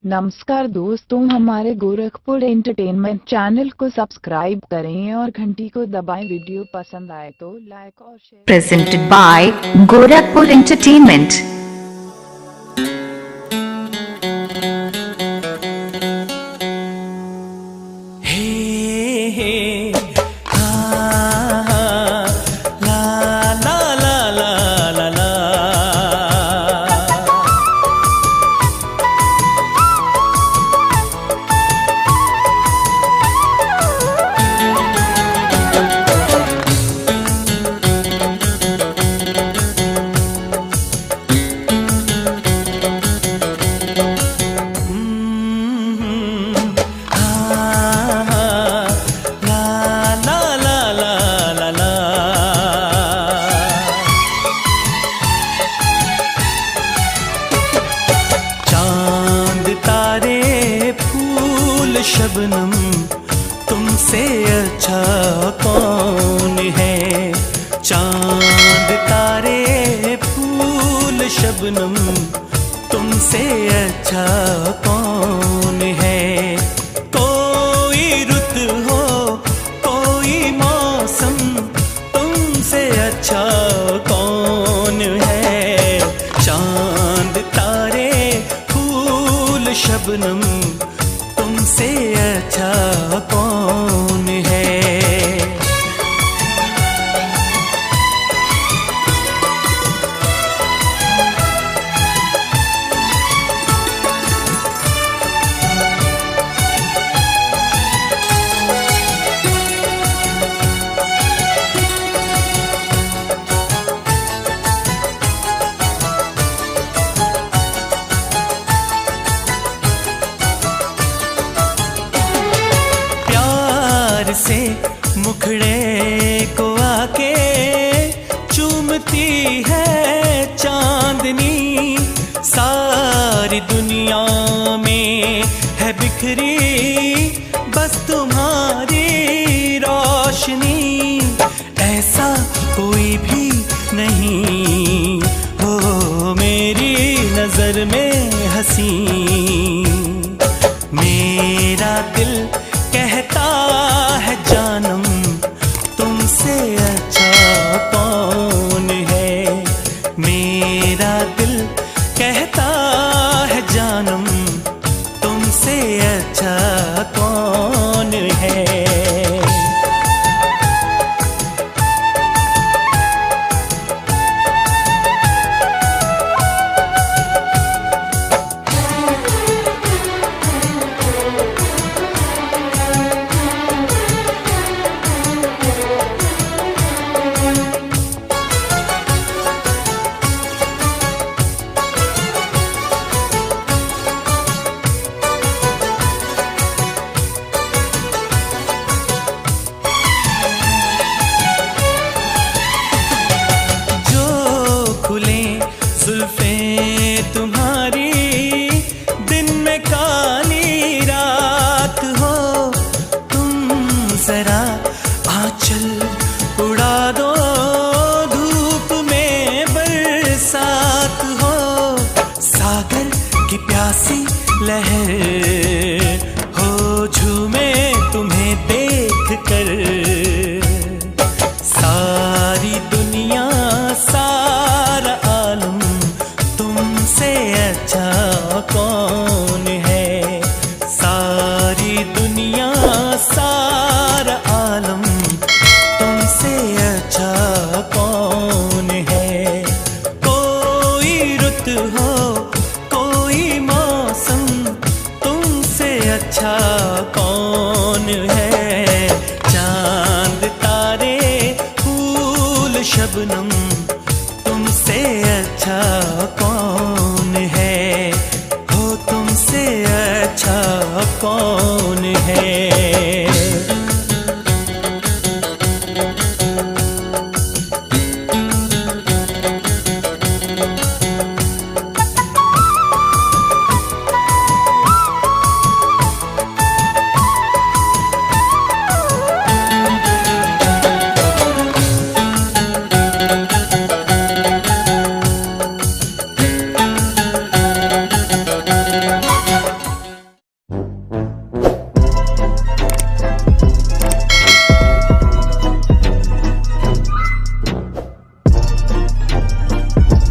नमस्कार दोस्तों, हमारे गोरखपुर एंटरटेनमेंट चैनल को सब्सक्राइब करें और घंटी को दबाएं। वीडियो पसंद आए तो लाइक और share. Presented by Gorakhpur Entertainment. हे हे हा हा ला ला ला ला ला ला। शबनम तुमसे अच्छा कौन है। चांद तारे फूल शबनम तुमसे अच्छा कौन है। कोई रुत हो कोई मौसम तुमसे अच्छा कौन है। चांद तारे फूल शबनम तुमसे अच्छा कौन है। से मुखड़े को आके चूमती है चांदनी। सारी दुनिया में है बिखरी बस तुम्हारी रोशनी। ऐसा कोई भी नहीं हो मेरी नजर में हंसी। मेरा दिल कहता है जानम तुमसे अच्छा कौन है। मेरा दिल कहता है जानम तुमसे अच्छा कौन है। जुल्फें तुम्हारी दिन में काली रात हो। तुम जरा आंचल उड़ा दो धूप में बरसात हो। सागर की प्यासी लहर हो झूमे तुम्हें देख कर। सारी दुनिया सारा आलम तुमसे अच्छा कौन है। सारी दुनिया सारा आलम तुमसे अच्छा कौन है। कोई रुत हो कोई मौसम तुमसे अच्छा कौन है। चांद तारे फूल शबनम तुमसे अच्छा कौन है। हो तुमसे अच्छा कौन है।